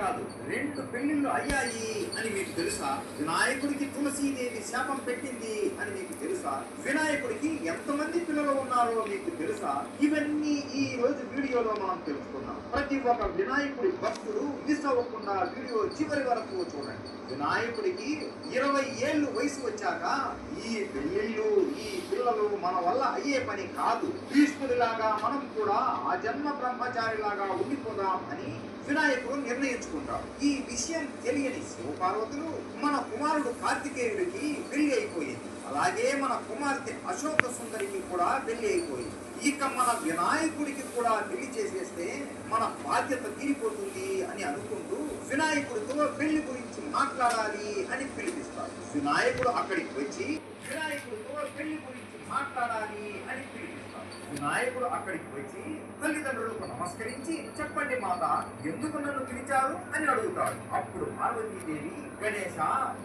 కాదు 2 పెళ్లిళ్ళు అయ్యాయి అని మీకు తెలుసా? వినాయకుడికి తులసీదేవి శాపం పెట్టింది అని మీకు తెలుసా? వినాయకుడికి ఎంతమంది పిల్లలు ఉన్నారో మీకు తెలుసా? ఇవన్నీ ఈ రోజు వీడియోలో మనం తెలుసుకుందాం. ప్రతి ఒక్క వినాయకుడి భక్తుడు మిస్ అవ్వకుండా వీడియో చివరి వరకు చూడండి. వినాయకుడికి 20 ఏళ్ళు వయసు వచ్చాక ఈ పెళ్లిళ్ళు ఈ పిల్లలు మన వల్ల అయ్యే పని కాదు, భీష్ముడిలాగా మనం కూడా ఆ జన్మ బ్రహ్మచారిలాగా ఉండిపోదాం అని వినాయకుడు నిర్ణయించుకుంటాడు. ఈ విషయం తెలియని శివపార్వతులు మన కుమారుడు కార్తికేయుడికి పెళ్లి అయిపోయింది. అలాగే మన కుమార్తె అశోక సుందరికి కూడా పెళ్లి అయిపోయింది. ఇక మన వినాయకుడికి కూడా పెళ్లి చేసేస్తే మన బాధ్యత తీరిపోతుంది అని అనుకుంటూ వినాయకుడితో పెళ్లి గురించి మాట్లాడాలి అని పిలిపిస్తాడు. వినాయకుడు అక్కడికి వచ్చి వినాయకుడితో పెళ్లి గురించి మాట్లాడాలి అని పిలిపిస్తాడు. వినాయకుడు అక్కడికి వచ్చి తల్లిదండ్రులకు నమస్కరించి, చెప్పండి మాత, ఎందుకు నన్ను పిలిచారు అని అడుగుతాడు. అప్పుడు పార్వతీదేవి, గణేశ,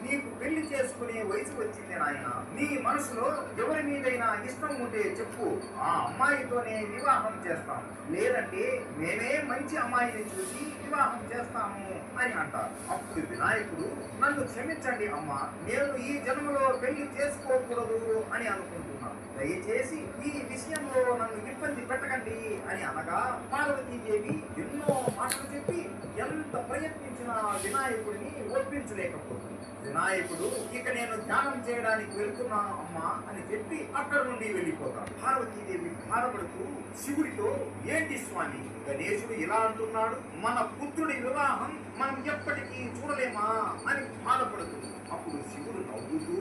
నీకు పెళ్లి చేసుకునే వయసు వచ్చింది నాయన. నీ మనసులో ఎవరి మీదైనా ఇష్టం ఉంటే చెప్పు, ఆ అమ్మాయితోనే వివాహం చేస్తాం, లేదంటే మేమే మంచి అమ్మాయిని చూసి వివాహం చేస్తాము అని అంటారు. అప్పుడు వినాయకుడు, నన్ను క్షమించండి అమ్మా, నేను ఈ జన్మలో పెళ్లి చేసుకోకూడదు అని అనుకుంటున్నాను, దయచేసి ఈ విషయంలో నన్ను ఇబ్బంది పెట్టకండి అని అనగా పార్వతీదేవి ఎన్నో మాటలు చెప్పి ఎంత ప్రయత్నించినా వినాయకుడిని ఒప్పించలేకపోతుంది. వినాయకుడు, ఇక నేను ధ్యానం చేయడానికి వెళ్తున్నాను అమ్మా అని చెప్పి అక్కడ నుండి వెళ్ళిపోతాడు. పార్వతీదేవి బాధపడుతూ శివుడితో, ఏంటి స్వామి, గణేశుడు ఇలా అంటున్నాడు, మన పుత్రుడి వివాహం మనం ఎప్పటికీ చూడలేమా అని బాధపడుతుంది. అప్పుడు శివుడు నవ్వుతూ,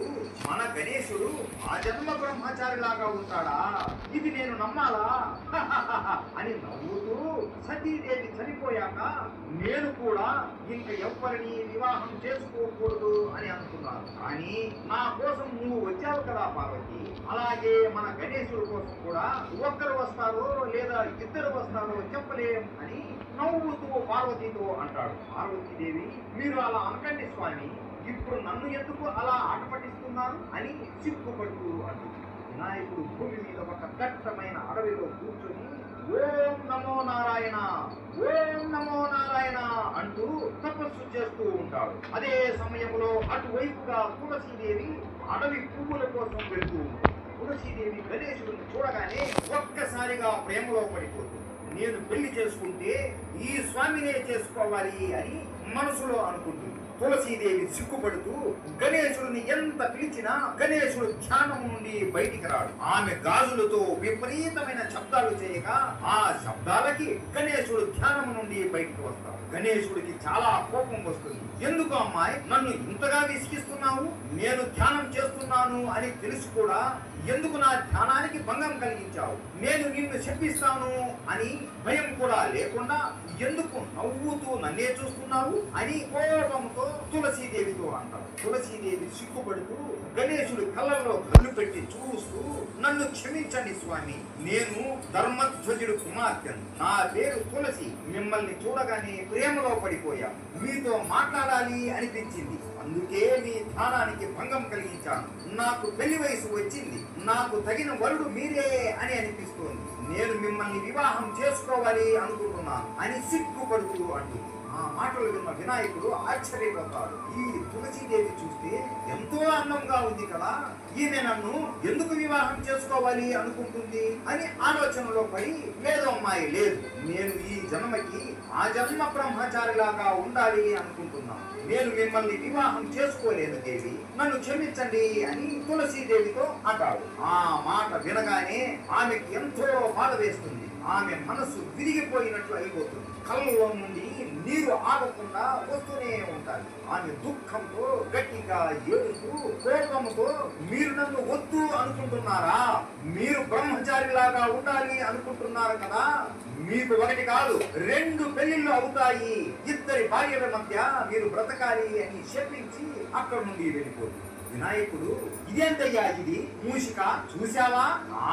మన గణేశుడు ఆ జన్మ బ్రహ్మచారిలాగా ఉంటాడా, ఇది నేను నమ్మాలా అని నవ్వుతూ, సతీదేవి చనిపోయాక నేను కూడా ఇంక ఎవ్వరిని వివాహం చేసుకోకూడదు అని అనుకున్నాను. కానీ నా కోసం నువ్వు వచ్చావు కదా పార్వతి, అలాగే మన గణేశుడు కోసం కూడా ఒక్కరు వస్తారో లేదా ఇద్దరు వస్తారో చెప్పలేం అని నవ్వుతూ పార్వతితో అంటాడు. పార్వతీదేవి, మీరు అలా అనకండి స్వామి, ఇప్పుడు నన్ను ఎందుకు అలా ఆట పట్టిస్తున్నారు అని సిగ్గుపడుతూ అంటుంది. వినాయకుడు భూమి మీద ఒక దట్టమైన అడవిలో కూర్చొని ఓం నమో నారాయణ, ఓం నమో నారాయణ అంటూ తపస్సు చేస్తూ ఉంటాడు. అదే సమయంలో అటువైపుగా తులసీదేవి అడవి పువ్వుల కోసం వెళ్తూ ఉంటుంది. తులసీదేవి గణేశుడిని చూడగానే ఒక్కసారిగా ప్రేమలో పడిపోతుంది. నేను పెళ్లి చేసుకుంటే ఈ స్వామినే చేసుకోవాలి అని మనసులో అనుకుంటుంది. తులసీదేవి సిగ్గుపడుతూ గణేశుడిని ఎంత పిలిచినా గణేశుడు ధ్యానం నుండి బయటికి రాడు. ఆమె గాజులతో విపరీతమైన శబ్దాలు చేయగా ఆ శబ్దాలకి గణేశుడు ధ్యానం నుండి బయటికి వస్తాడు. గణేశుడికి చాలా కోపం వస్తుంది. ఎందుకు అమ్మాయి నన్ను ఇంతగా విసిగిస్తున్నావు? నేను ధ్యానం చేస్తున్నాను అని తెలిసి కూడా ఎందుకు నా ధ్యానానికి భంగం కలిగించావు? నేను నిన్ను శపిస్తాను అని భయం కూడా లేకుండా ఎందుకు నవ్వుతూ నన్నే చూస్తున్నావు అని కోపంతో తులసీదేవితో అంటాడు. తులసీదేవి సిగ్గుపడుతూ గణేశుడు కళ్ళల్లో కళ్ళు పెట్టి చూస్తూ, నన్ను క్షమించండి స్వామి, నేను ధర్మధ్వజుడు కుమార్తెను, నా పేరు తులసి, మిమ్మల్ని చూడగానే ప్రేమలో పడిపోయా, మీతో మాట్లాడాలి అనిపించింది, అందుకే మీ ధ్యానానికి భంగం కలిగించాను. నాకు పెళ్లి వయసు వచ్చింది, నాకు తగిన వరుడు మీరే అని అనిపిస్తోంది, నేను మిమ్మల్ని వివాహం చేసుకోవాలి అనుకుంటున్నాను అని సిగ్గుపడుతూ అంటుంది. ఆ మాటలు విన్న వినాయకుడు ఆశ్చర్యపోతాడు. ఈ తులసీదేవి చూస్తే ఎంతో అందంగా ఉంది కదా, ఈమె నన్ను ఎందుకు వివాహం చేసుకోవాలి అనుకుంటుంది అని ఆలోచనలో పడి, లేదు అమ్మాయి లేదు, నేను ఈ జన్మకి ఆ జన్మ బ్రహ్మచారిలాగా ఉండాలి అనుకుంటున్నాను, నేను మిమ్మల్ని వివాహం చేసుకోలేదు దేవి, నన్ను క్షమించండి అని తులసీదేవితో అంటాడు. ఆ మాట వినగానే ఆమెకి ఎంతో బాధ వేస్తుంది. ఆమె మనసు విరిగిపోయినట్లు అయిపోతుంది. కళ్ళలో నుండి నీరు ఆగకుండా వస్తూనే ఉంటాయి. ఆమె దుఃఖంతో గట్టిగా ఏడుస్తూ కోపంతో, మీరు నన్ను వద్దు అనుకుంటున్నారా? మీరు బ్రహ్మచారిలాగా ఉండాలి అనుకుంటున్నారు కదా, మీకు ఒకటి కాదు 2 పెళ్లిళ్ళు అవుతాయి, 2 భార్యల మధ్య మీరు బ్రతకాలి అని శపించి అక్కడి నుండి వెళ్ళిపోతుంది. వినాయకుడు, ఇదేంటయ్యా ఇది మూషిక, చూశావా,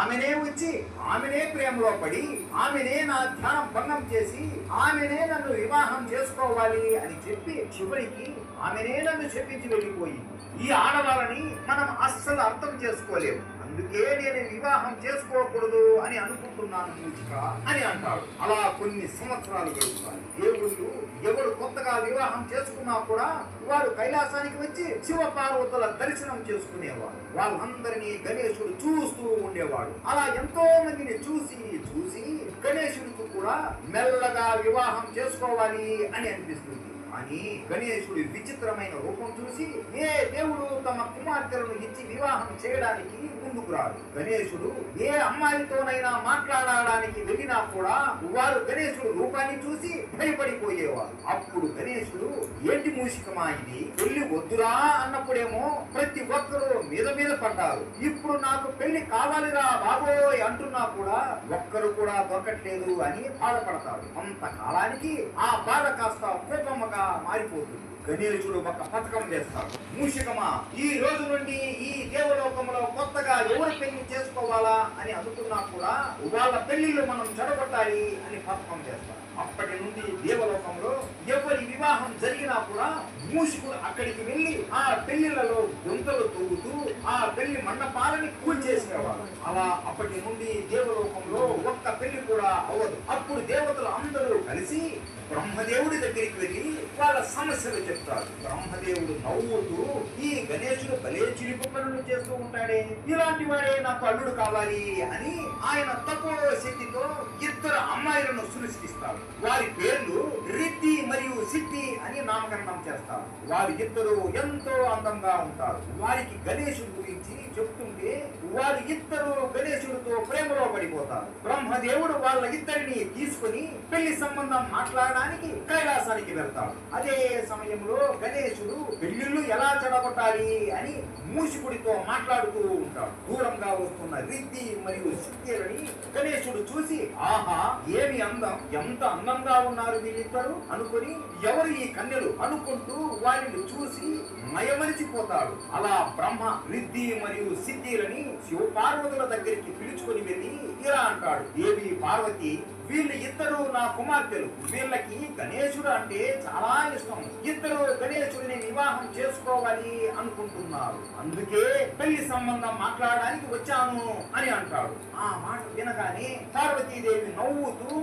ఆమెనే వచ్చి ఆమెనే ప్రేమలో పడి ఆమెనే నా ధ్యానం భంగం చేసి ఆమెనే నన్ను వివాహం చేసుకోవాలి అని చెప్పి చివరికి ఆమెనే నన్ను చెప్పించి వెళ్ళిపోయింది. ఈ ఆడవాళ్ళని మనం అస్సలు అర్థం చేసుకోలేము. అందుకే నేను వివాహం చేసుకోకూడదు అని అనుకుంటున్నాను మూషిక అని అంటాడు. అలా కొన్ని సంవత్సరాలు గడుపుతాయి. దేవుళ్ళు ఎవరు కొత్తగా వివాహం చేసుకున్నా కూడా వారు కైలాసానికి వచ్చి శివ పార్వతుల దర్శనం చేసుకునేవారు. వాళ్ళందరినీ గణేశుడు చూస్తూ ఉండేవాడు. అలా ఎంతో మందిని చూసి గణేశుడికి కూడా మెల్లగా వివాహం చేసుకోవాలి అని అనిపిస్తుంది. అని గణేశుడి విచిత్రమైన రూపం చూసి ఏ దేవుడు తమ కుమార్తెలను ఇచ్చి వివాహం చేయడానికి ముందుకు రాడు. గణేశుడు ఏ అమ్మాయితోనైనా మాట్లాడడానికి వెళ్ళినా కూడా వారు గణేశుడు రూపాన్ని చూసి భయపడిపోయేవారు. అప్పుడు గణేశుడు ఏంటి మూషికమా ఇది, పెళ్లి వద్దురా అన్నప్పుడేమో ప్రతి ఒక్కరూ మీద పడ్డారు. ఇప్పుడు నాకు పెళ్లి కావాలిరా బాబోయ్ అంటున్నా కూడా ఒక్కరు కూడా దొరకట్లేదు అని బాధపడతారు. కొంతకాలానికి ఆ బాధ కాస్త కోపముగా మారిపోతుంది. గణేశుడు ఒక పథకం చేస్తాడు. మూషికమా, ఈ రోజు నుండి ఈ దేవలోకంలో కొత్తగా ఎవరు పెళ్లి చేసుకోవాలా అని అనుకున్నా కూడా వాళ్ళ పెళ్లిళ్ళు మనం చెడగొట్టాలి అని పథకం చేస్తాడు. అప్పటి నుండి దేవలోకంలో ఎవరి వివాహం జరిగినా కూడా మూషికుడు అక్కడికి వెళ్ళి ఆ పెళ్లిళ్లలో గుంతలు తవ్వుతూ ఆ పెళ్లి మండపాలని కూల్చేసేవాడు. అలా అప్పటి నుండి దేవలోకంలో ఒక్క పెళ్లి కూడా అవ్వదు. అప్పుడు దేవతలు అందరూ కలిసి బ్రహ్మదేవుడి దగ్గరికి వెళ్ళి వాళ్ళ సమస్యలు చెప్తారు. బ్రహ్మదేవుడు నవ్వుతూ ఈ గణేశుడు భలే చిలిపు పనులు చేస్తూ ఉంటాడే, ఇలాంటి వాడే నాకు అల్లుడు కావాలి అని ఆయన తక్కువ శక్తితో ఇద్దరు అమ్మాయిలను సృష్టిస్తాడు. వారి పేర్లు రిద్ధి మరియు సిద్ధి అని నామకరణం చేస్తారు. వారి ఇద్దరు ఎంతో అందంగా ఉంటారు. వారికి గణేశుడి గురించి చెప్తుంటే వారి ఇద్దరు గణేశుడితో ప్రేమలో పడిపోతారు. బ్రహ్మదేవుడు వాళ్ళ ఇద్దరిని తీసుకుని పెళ్లి సంబంధం మాట్లాడడానికి కైలాసానికి వెళ్తాడు. అదే సమయంలో గణేశుడు పెళ్లిళ్ళు ఎలా చెడగొట్టాలి అని మూషికుడితో మాట్లాడుతూ ఉంటాడు. దూరంగా వస్తున్న రిద్ధి మరియు సిద్ధిలని గణేశుడు చూసి ఆహా ఏమి అందం, ఎంత అందంగా ఉన్నారు వీళ్ళిద్దరు అనుకుని ఎవరు ఈ కన్యలు అనుకుంటూ వారిని చూసి మయమరిచిపోతాడు. అలా బ్రహ్మ రిద్ధి మరియు సిద్ధిలని శివ పార్వతుల దగ్గరికి పిలుచుకొని వెళ్ళి ఇలా అంటాడు. దేవి పార్వతి, వీళ్ళు ఇద్దరు నా కుమార్తెలు. వీళ్ళకి గణేశుడు అంటే చాలా ఇష్టం. ఇద్దరు గణేశుడిని వివాహం చేసుకోవాలి అనుకుంటున్నారు. అందుకే పెళ్లి సంబంధం మాట్లాడడానికి వచ్చాను అని అంటాడు. ఆ మాట వినగానే పార్వతీదేవి నవ్వుతూ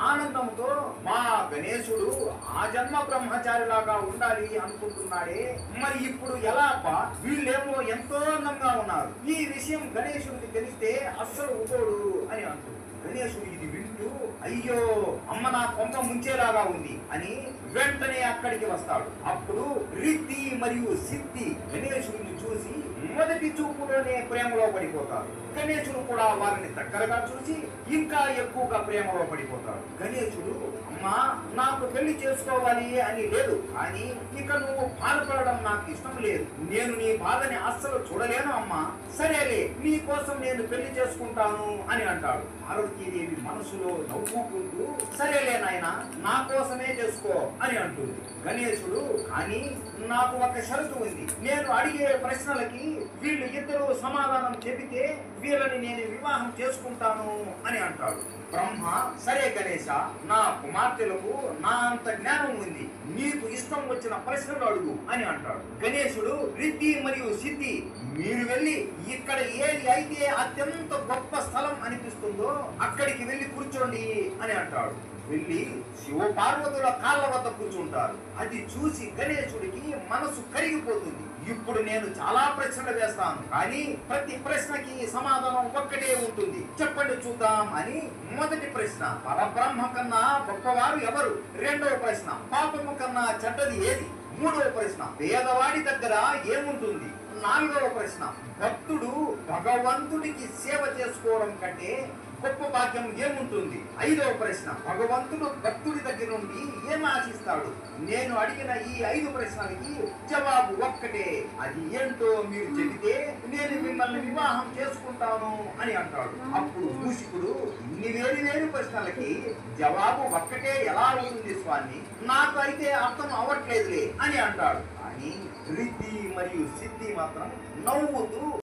ఆనందంతో మా గణేశుడు ఆ జన్మ బ్రహ్మచారిలాగా ఉండాలి అనుకుంటున్నాడే, మరి ఇప్పుడు ఎలా అబ్బా, వీళ్ళేమో ఎంతో అందంగా ఉన్నారు. ఈ విషయం గణేశుడికి తెలిస్తే అస్సలు ఊరుకోడు అని అంటుంది. గణేశుడు ఇది వింటూ అయ్యో అమ్మ నా కొంప ముంచేలాగా ఉంది అని వెంటనే అక్కడికి వస్తాడు. అప్పుడు రిద్ధి మరియు సిద్ధి గణేశుడిని చూసి మొదటి చూపులోనే ప్రేమలో పడిపోతారు. గణేశుడు కూడా వారిని దగ్గరగా చూసి ఇంకా ఎక్కువగా ప్రేమలో పడిపోతాడు. గణేశుడు అమ్మా నాకు పెళ్లి చేసుకోవాలి అని లేదు, కానీ ఇక నువ్వు బాధపడడం నాకు ఇష్టం లేదు. నేను నీ బాధని అస్సలు చూడలేను అమ్మా. సరేలే నీ కోసం నేను పెళ్లి చేసుకుంటాను అని అంటాడు. పార్వతీదేవి మనసులో నవ్వుకుంటూ సరేలే నాయన నా కోసమే చేసుకో అని అంటుంది. గణేశుడు కానీ నాకు ఒక షరతు ఉంది. నేను అడిగే ప్రశ్నలకి వీళ్ళు ఇద్దరు సమాధానం చెబితే వీళ్ళని నేను వివాహం చేసుకుంటాను అని అంటాడు. బ్రహ్మ సరే గణేశ, నా కుమార్తెలకు నా అంత జ్ఞానం ఉంది, నీకు ఇష్టం వచ్చిన ప్రశ్నలు అడుగు అని అంటాడు. గణేశుడు రిద్ధి మరియు సిద్ధి మీరు వెళ్ళి ఇక్కడ ఏది అయితే అత్యంత గొప్ప స్థలం అనిపిస్తుందో అక్కడికి వెళ్ళి కూర్చోండి అని అంటాడు. వెళ్ళి శివ పార్వతుల కాళ్ళ వద్ద కూర్చుంటారు. అది చూసి గణేశుడికి మనసు కరిగిపోతుంది. ఇప్పుడు నేను చాలా ప్రశ్నలు వేస్తాను, కానీ ప్రతి ప్రశ్నకి సమాధానం ఒక్కటే ఉంటుంది, చెప్పండి చూద్దాం అని. మొదటి ప్రశ్న పరబ్రహ్మ కన్నా గొప్పవారు ఎవరు? రెండవ ప్రశ్న పాపము కన్నా చెడ్డది ఏది? మూడవ ప్రశ్న పేదవాడి దగ్గర ఏముంటుంది? నాలుగవ ప్రశ్న భక్తుడు భగవంతుడికి సేవ చేసుకోవడం కంటే గొప్ప భాగ్యం ఏముంటుంది? ఐదవ ప్రశ్న భగవంతుడు భక్తుడి దగ్గర నుండి ఏం ఆశిస్తాడు? నేను అడిగిన ఈ 5 ప్రశ్నలకి జవాబు ఒక్కటే, అది ఏంటో మీరు చెబితే నేను మిమ్మల్ని వివాహం చేసుకుంటాను అని అంటాడు. అప్పుడు మూషికుడు ఇన్ని వేరు ప్రశ్నలకి జవాబు ఒక్కటే ఎలా అవుతుంది స్వామి, నాకు అయితే అర్థం అవ్వట్లేదులే అని అంటాడు. కానీ రిద్ధి మరియు సిద్ధి మాత్రం నవ్వుతూ